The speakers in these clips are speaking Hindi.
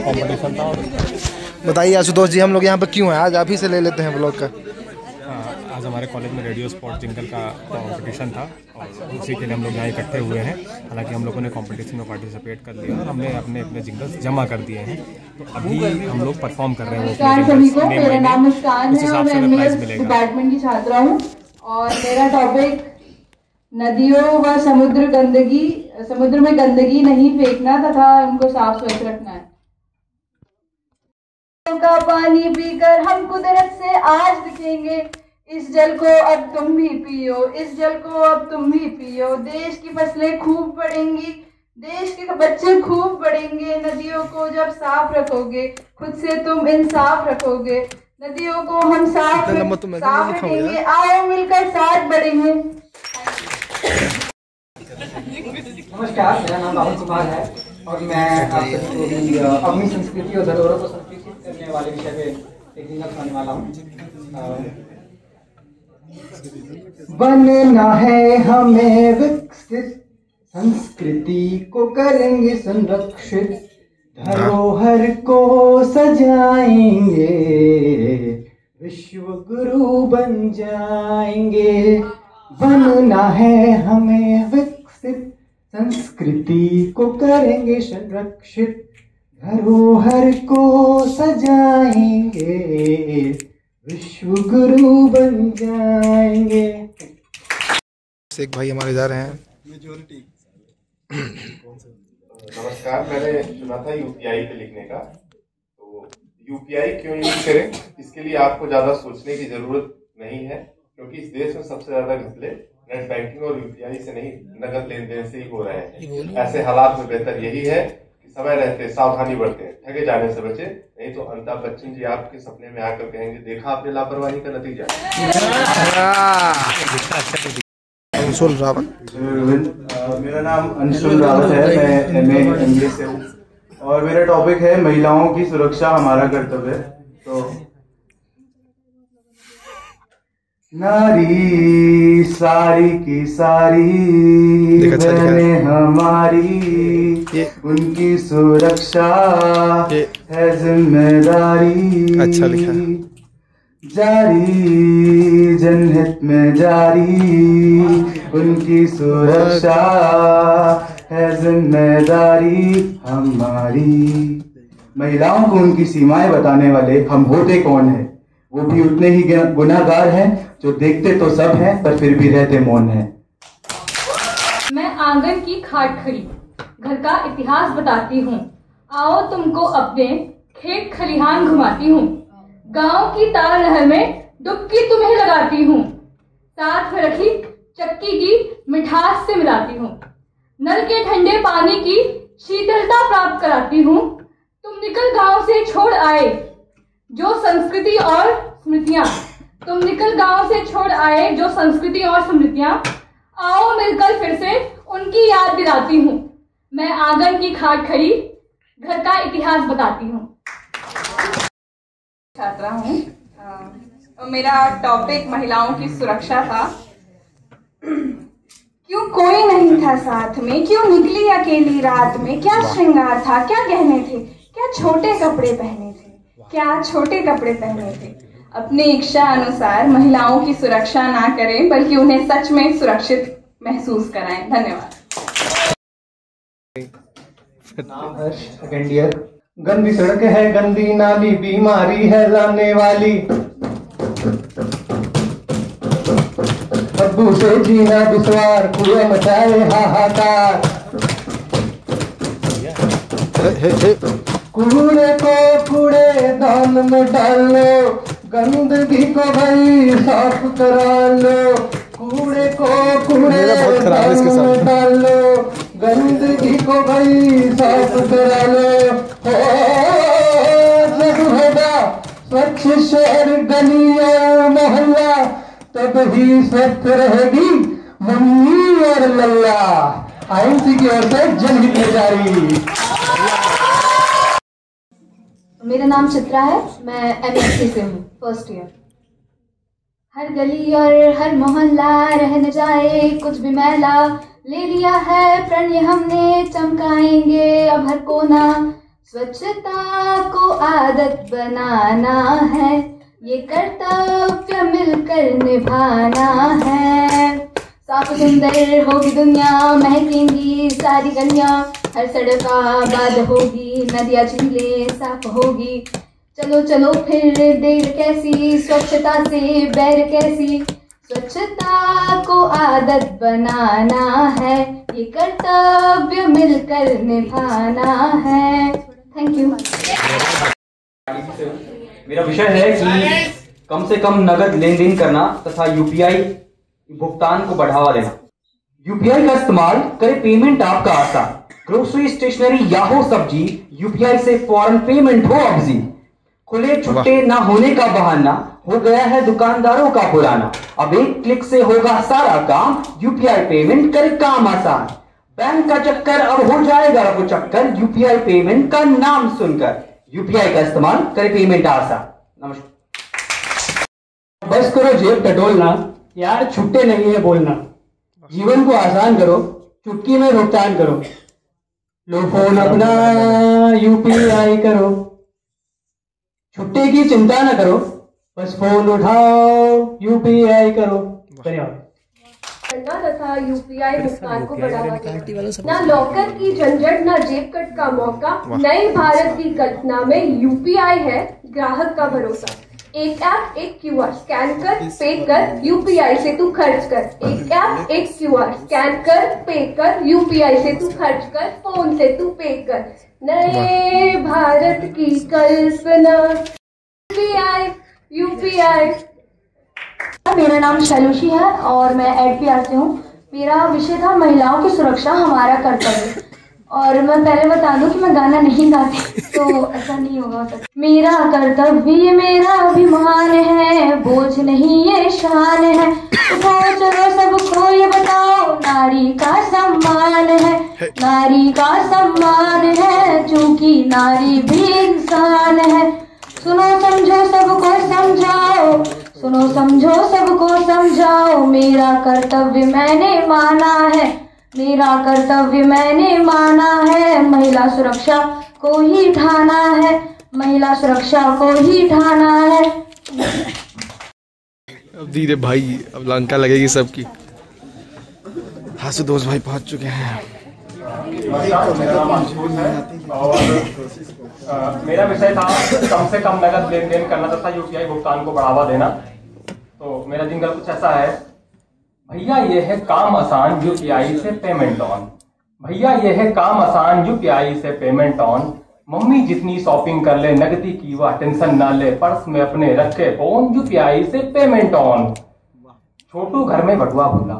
कंपटीशन था। बताइए आशुतोष जी, हम लोग यहाँ पे क्यों हैं? आज आप ही से ले लेते हैं ब्लॉग का। आज हमारे कॉलेज में रेडियो स्पॉट जिंगल का कंपटीशन था और उसी के लिए हम लोग यहाँ इकट्ठे हुए हैं। हालांकि हम लोगों ने कंपटीशन में पार्टिसिपेट कर लिया और हमने अपने अपने जिंगल्स जमा कर दिए हैं। तो अभी हम लोग परफॉर्म कर रहे हैं। सभी को मेरा नाम मुस्कान है और मैं एमएस डिपार्टमेंट की छात्रा हूँ और मेरा टॉपिक नदियों व समुद्र में गंदगी नहीं फेंकना तथा उनको साफ स्वच्छ रखना है। का पानी पीकर हम कुदरत से आज दिखेंगे, इस जल को अब तुम भी पियो, इस जल को अब तुम भी पियो। देश की फसलें खूब बढ़ेंगी, देश के बच्चे खूब बढ़ेंगे। नदियों को जब साफ रखोगे, खुद से तुम इंसाफ रखोगे। नदियों को हम साफ रखेंगे, आओ मिलकर साथ बढ़ेंगे। नमस्कार, मेरा नाम राहुल कुमार है और मैं आप सभी को भी अपनी संस्कृति और धरोहरों को संरक्षित करने वाले विषय पे एक जिंगल सुनाने वाला हूँ। बनना है हमें विकसित, संस्कृति को करेंगे संरक्षित, धरोहर को सजाएंगे, विश्व गुरु बन जाएंगे। बनना है हमें विकसित, संस्कृति को करेंगे संरक्षित, धरोहर को सजाएंगे, विश्व गुरु बन जाएंगे। एक भाई हमारे जा रहे हैं। नमस्कार, मैंने चुना था यूपीआई पे लिखने का। तो यूपीआई क्यों यूज करें, इसके लिए आपको ज्यादा सोचने की जरूरत नहीं है, क्योंकि इस देश में सबसे ज्यादा घपले नेट बैंकिंग और यूपीआई से नहीं, नगद लेन देन से ही हो रहे हैं। ऐसे हालात में बेहतर यही है कि समय रहते सावधानी बरतें, ठगे जाने से बचे, नहीं तो अमिताभ बच्चन जी आपके सपने में आकर कहेंगे, देखा आपने लापरवाही का नतीजा। अंशुल रावत। मेरा नाम अंशुल रावत है, मैं एमए एमबीए से हूँ और मेरा टॉपिक है महिलाओं की सुरक्षा हमारा कर्तव्य। तो नारी सारी की सारी बहनें हमारी, उनकी सुरक्षा है जिम्मेदारी। अच्छा लिखा। जारी जनहित में जारी, उनकी सुरक्षा है जिम्मेदारी हमारी। महिलाओं को उनकी सीमाएं बताने वाले हम होते कौन है? वो भी उतने ही गुनाहगार हैं जो देखते तो सब हैं पर फिर भी रहते मौन हैं। मैं आंगन की खाट खड़ी घर का इतिहास बताती हूँ, आओ तुमको अपने खेत खलिहान घुमाती हूँ। गांव की तार नहर में डुबकी तुम्हें लगाती हूँ, साथ में रखी चक्की की मिठास से मिलाती हूँ। नल के ठंडे पानी की शीतलता प्राप्त कराती हूँ। तुम निकल गांव से छोड़ आए जो संस्कृति और स्मृतियां, तुम निकल गांव से छोड़ आए जो संस्कृति और स्मृतियां, आओ मिलकर फिर से उनकी याद दिलाती हूँ। मैं आंगन की खाट खड़ी घर का इतिहास बताती हूँ। छात्रा हूँ और मेरा टॉपिक महिलाओं की सुरक्षा था। क्यों कोई नहीं था साथ में, क्यों निकली अकेली रात में, क्या श्रृंगार था, क्या गहने थे, क्या छोटे कपड़े पहने थे, क्या छोटे कपड़े पहने थे। अपनी इच्छा अनुसार महिलाओं की सुरक्षा ना करें बल्कि उन्हें सच में सुरक्षित महसूस कराएं। धन्यवाद। नाम हर्ष, सेकेंड ईयर। गंदी सड़क है, गंदी नाली, बीमारी है लाने वाली, बदबू से जीना दुश्वार, कुएं मचाए हाहाकार। कूड़े को कूड़ेदान में डाल लो, गंदगी को भाई साफ करा लो। कूड़े को कूड़ेदान में डाल लो, गंदगी को भाई साफ करा लो। होगा स्वच्छ शहर गली और मोहल्ला, तब ही स्वस्थ रहेगी मम्मी और लल्ला। आईएमसी की ओर से जनहित में जारी। मेरा नाम चित्रा है, मैं एमएससी से हूँ, फर्स्ट ईयर। हर गली और हर मोहल्ला रह न जाए कुछ भी मैला, ले लिया है प्रण ये हमने, चमकाएंगे अब हर कोना। स्वच्छता को आदत बनाना है, ये कर्तव्य मिलकर निभाना है। साफ सुंदर होगी दुनिया, महकेंगी सारी गलियां, हर सड़क आबाद होगी, नदियां झीलें साफ होगी। चलो चलो फिर देर कैसी, स्वच्छता से बैर कैसी, स्वच्छता को आदत बनाना है, ये कर्तव्य मिलकर निभाना है। Thank you. मेरा विषय है कि कम से कम नगद लेन देन करना तथा यूपीआई भुगतान को बढ़ावा देना। यूपीआई का इस्तेमाल करें, पेमेंट आपका आसान। ग्रोसरी, स्टेशनरी या हो सब्जी, यूपीआई से फौरन पेमेंट हो अब जी। खुले छुट्टे ना होने का बहाना हो गया है दुकानदारों का पुराना। अब एक क्लिक से होगा सारा काम, यूपीआई पेमेंट करे काम आसान। बैंक का चक्कर अब हो जाएगा रफू चक्कर, यूपीआई पेमेंट का नाम सुनकर। यूपीआई का इस्तेमाल करे, पेमेंट आसान। नमस्कार। बस करो जेब टटोलना, यार छुट्टे नहीं है बोलना। जीवन को आसान करो, चुटकी में भुगतान करो। लो फोन अपना, यूपीआई करो। छुट्टे की चिंता न करो, बस फोन उठाओ, यूपीआई करो। धन्यवाद। तथा यूपीआई भुगतान को बढ़ावा देना। ना लॉकर की झंझट, ना जेब कट का मौका। नए भारत की कल्पना में यूपीआई है ग्राहक का भरोसा। एक ऐप एक क्यूआर, स्कैन कर पे कर, यूपीआई से तू खर्च कर। एक ऐप एक क्यूआर, स्कैन कर पे कर, यूपीआई से तू खर्च कर, फोन से तू पे कर। नए भारत की कल्पना, यूपीआई यूपीआई। मेरा नाम शैलुषी है और मैं एडपीआर से हूँ। मेरा विषय था महिलाओं की सुरक्षा हमारा कर्तव्य। और मैं पहले बता दूं कि मैं गाना नहीं गाती, तो ऐसा नहीं होगा। मेरा कर्तव्य मेरा अभिमान है, बोझ नहीं ये शान है। उठो चलो सबको ये बताओ, नारी का सम्मान है, नारी का सम्मान है, चूंकि नारी भी इंसान है। सुनो समझो सबको समझाओ, सुनो समझो सबको समझाओ, मेरा कर्तव्य मैंने माना है, मेरा कर्तव्य मैंने माना है। महिला सुरक्षा को ही ठाना है, महिला सुरक्षा को ही ठाना है। अब धीरे भाई, अब लंका लगेगी सबकी। आशुतोष भाई पहुंच चुके हैं। मेरा विषय था कम से कम नगद लेन देन करना तथा यूपीआई भुगतान को बढ़ावा देना। तो मेरा जिंगल कुछ ऐसा है। भैया ये है काम आसान, यूपीआई से पेमेंट ऑन। भैया ये है काम आसान, यूपीआई से पेमेंट ऑन। मम्मी जितनी शॉपिंग कर ले, नगदी की वह टेंशन ना ले, पर्स में अपने रखे फोन, यूपीआई से पेमेंट ऑन। छोटू घर में बटुआ भूला,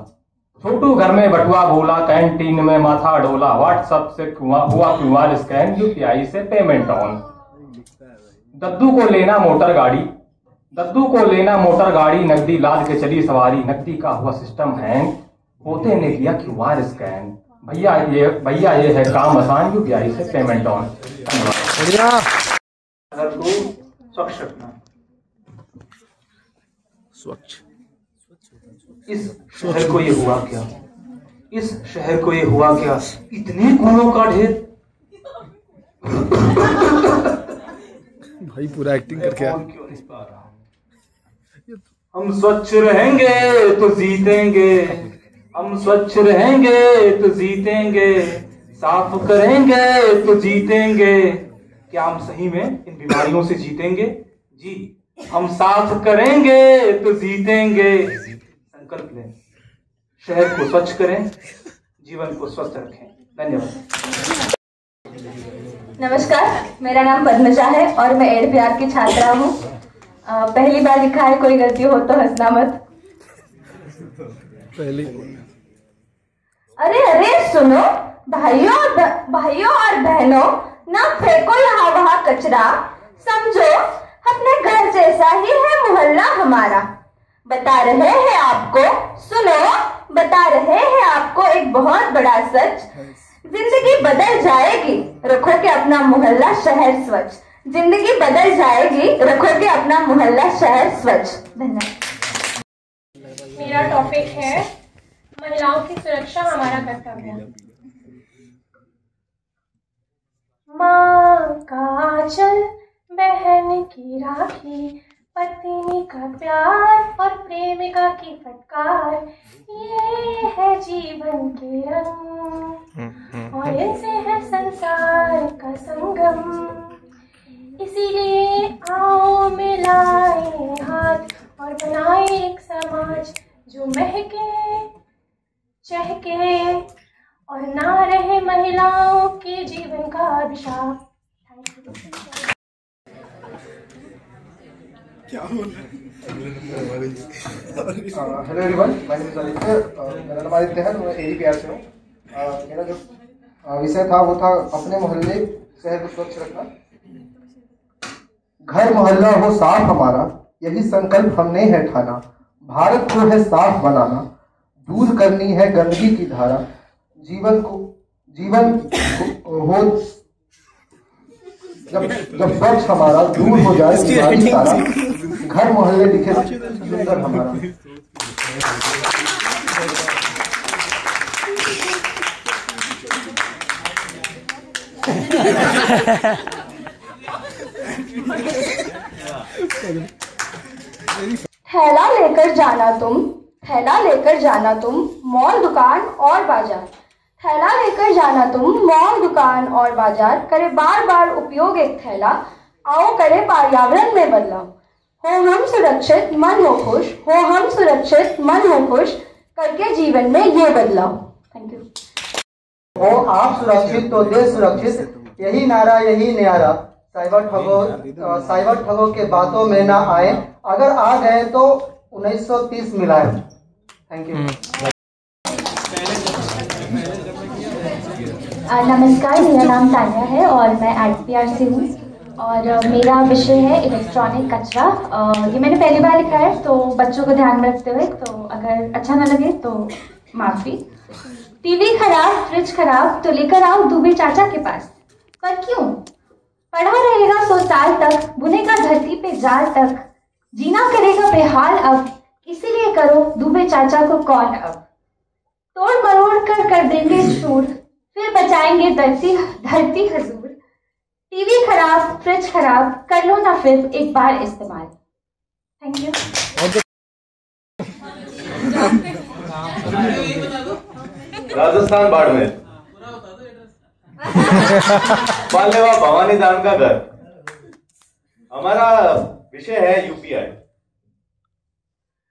छोटू घर में बटुआ भूला, कैंटीन में माथा डोला, व्हाट्सएप से हुआ क्यूआर स्कैन, यूपीआई से पेमेंट ऑन। दद्दू को लेना मोटर गाड़ी, दद्दू को लेना मोटर गाड़ी, नकदी लाद के चली सवारी, नकदी का हुआ सिस्टम हैंग, पोते ने किया क्यूआर स्कैन। भैया ये है काम आसान, यूपीआई से पेमेंट ऑन। घर को स्वच्छ रखना, स्वच्छ। इस शहर को ये हुआ क्या, इस शहर को ये हुआ क्या, इतने कूड़ों का ढेर। भाई पूरा एक्टिंग करके हम स्वच्छ रहेंगे तो जीतेंगे, हम स्वच्छ रहेंगे तो जीतेंगे, साफ करेंगे तो जीतेंगे। क्या हम सही में इन बीमारियों से जीतेंगे? जी, हम साफ करेंगे तो जीतेंगे। संकल्प लें, शहर को स्वच्छ करें, जीवन को स्वस्थ रखें। धन्यवाद। नमस्कार, मेरा नाम पद्मजा है और मैं एडपीआर की छात्रा हूँ। पहली बार लिखा है, कोई गलती हो तो हंसना मत। पहली। अरे अरे सुनो भाइयों और बहनों, ना फेंको यहाँ वहाँ कचरा। समझो अपने घर जैसा ही है मोहल्ला हमारा। बता रहे हैं आपको, सुनो, बता रहे हैं आपको एक बहुत बड़ा सच। जिंदगी बदल जाएगी, रखोगे अपना मोहल्ला शहर स्वच्छ। जिंदगी बदल जाएगी, रखोगे अपना मोहल्ला शहर स्वच्छ। धन्यवाद। मेरा टॉपिक है महिलाओं की सुरक्षा हमारा कर्तव्य। माँ आंचल बहन की राखी, पत्नी का प्यार और प्रेमिका की फटकार, ये है जीवन के रंग और इनसे है संसार का संगम। इसीलिए आओ मिलाए हाथ और बनाए एक समाज जो महके चहके और ना रहे महिलाओं के जीवन का अभिशाप। Hello everyone, my name is Aditya. मेरा नाम आदित्य है, मैं ADPR से हूँ। मेरा जो विषय था वो था अपने मोहल्ले शहर को स्वच्छ रखना। घर मोहल्ला हो साफ हमारा, यही संकल्प हमने है ठाना। भारत को है साफ बनाना, दूर करनी है गंदगी की धारा। जीवन को हो जब स्वच्छ हमारा, दूर हो जाए बीमारी सारा। घर मोहल्ले दिखे सुंदर हमारा। थैला लेकर जाना तुम, थैला लेकर जाना तुम, मॉल दुकान और बाजार। थैला लेकर जाना तुम, मॉल दुकान और बाजार। करे बार बार उपयोग एक थैला, आओ करे पर्यावरण में बदलाव। हो हम सुरक्षित मन हो खुश, हो हम सुरक्षित मन हो खुश, करके जीवन में ये बदलाव। Thank you. हो आप सुरक्षित तो देश सुरक्षित, यही नारा यही न्यारा। साइबर ठगों के बातों में ना आए, अगर आ गए तो 1930 मिलाए। Thank you. नमस्कार, मेरा नाम तानिया है और मैं ADPR से हूँ और मेरा विषय है इलेक्ट्रॉनिक कचरा। ये मैंने पहली बार लिखा है, तो बच्चों को ध्यान में रखते हुए, तो अगर अच्छा ना लगे तो माफ़ी। टीवी खराब, फ्रिज खराब, तो लेकर आओ दुबे चाचा के पास। पर क्यों? पड़ा रहेगा 100 साल तक, बुनेगा धरती पे जाल तक, जीना करेगा बेहाल अब, इसीलिए करो दुबे चाचा को कॉल अब। तोड़ मरोड़ कर देंगे शूर, फिर बचाएंगे धरती हजूर। टीवी खराब, फ्रिज खराब, कर लो ना फिर एक बार इस्तेमाल। Thank you. राजस्थान बाड़मेर, पालेवा भवानी धाम का घर। हमारा विषय है UPI।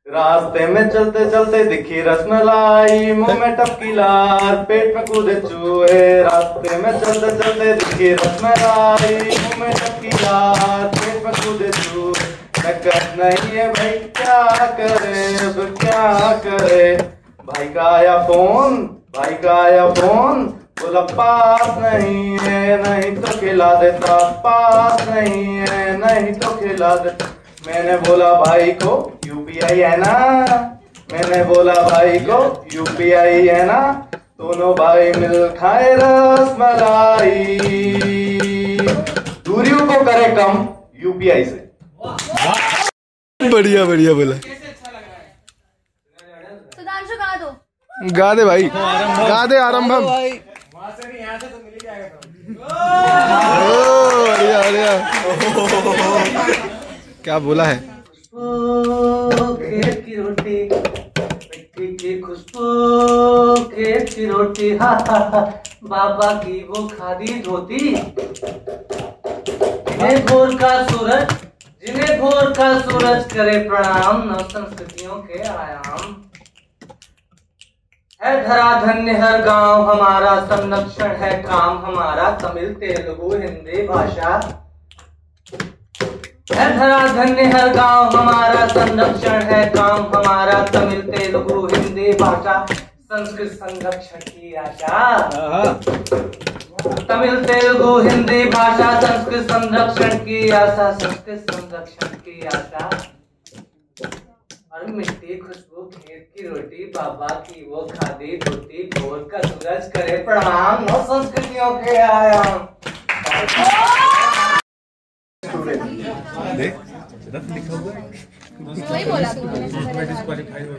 रास्ते में चलते चलते दिखी रसमलाई, मुंह में टपकी लार, पेट में कूदे चूहे। रास्ते में चलते चलते दिखी रसमलाई, मुंह में टपकी लार, पेट में कूदे चूहे। नकद नहीं है भाई क्या करे, अब क्या करे। भाई का आया फोन, भाई का आया फोन, बोला पास नहीं है, नहीं तो खिला देता। पास नहीं है, नहीं तो खिला देता। मैंने बोला भाई को UPI है ना, मैंने बोला भाई को UPI है ना, दोनों भाई मिल खाए रसमलाई। दूरियों को करे कम UPI से। बढ़िया बढ़िया बोला। सुधांशु गा दो, गा दे भाई, गा दे आरंभम। बढ़िया बढ़िया। क्या बोला है? खेत की रोटी, मिट्टी की खुशबू, खेत की रोटी, हा हा हा, बाबा की वो खादी धोती। जिन्हें भोर का सूरज, जिन्हें भोर का सूरज करे प्रणाम, नव संस्कृतियों के आयाम। है धरा धन्य हर गांव हमारा, संरक्षण है काम हमारा। तमिल तेलुगु हिंदी भाषा। है धरा धन्य हर गांव हमारा, संरक्षण है काम हमारा। तमिल तेलुगु हिंदी भाषा, संस्कृत संरक्षण की आशा। तमिल तेलुगु हिंदी भाषा, संस्कृत संरक्षण की आशा, संस्कृत संरक्षण की आशा। और मिट्टी खुशबू, खेत की रोटी, बाबा की वो खादी धोती, भोर का सूरज करे प्रणाम, नौ संस्कृतियों के आयाम।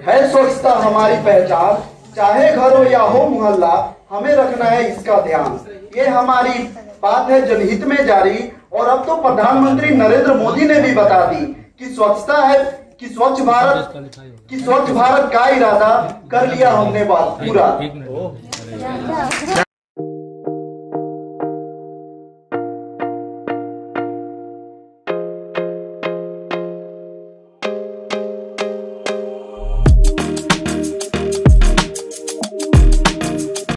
है स्वच्छता हमारी पहचान, चाहे घर हो या हो मोहल्ला। हमें रखना है इसका ध्यान। ये हमारी बात है जनहित में जारी, और अब तो प्रधानमंत्री नरेंद्र मोदी ने भी बता दी कि स्वच्छता है, कि स्वच्छ भारत का इरादा कर लिया हमने बात पूरा।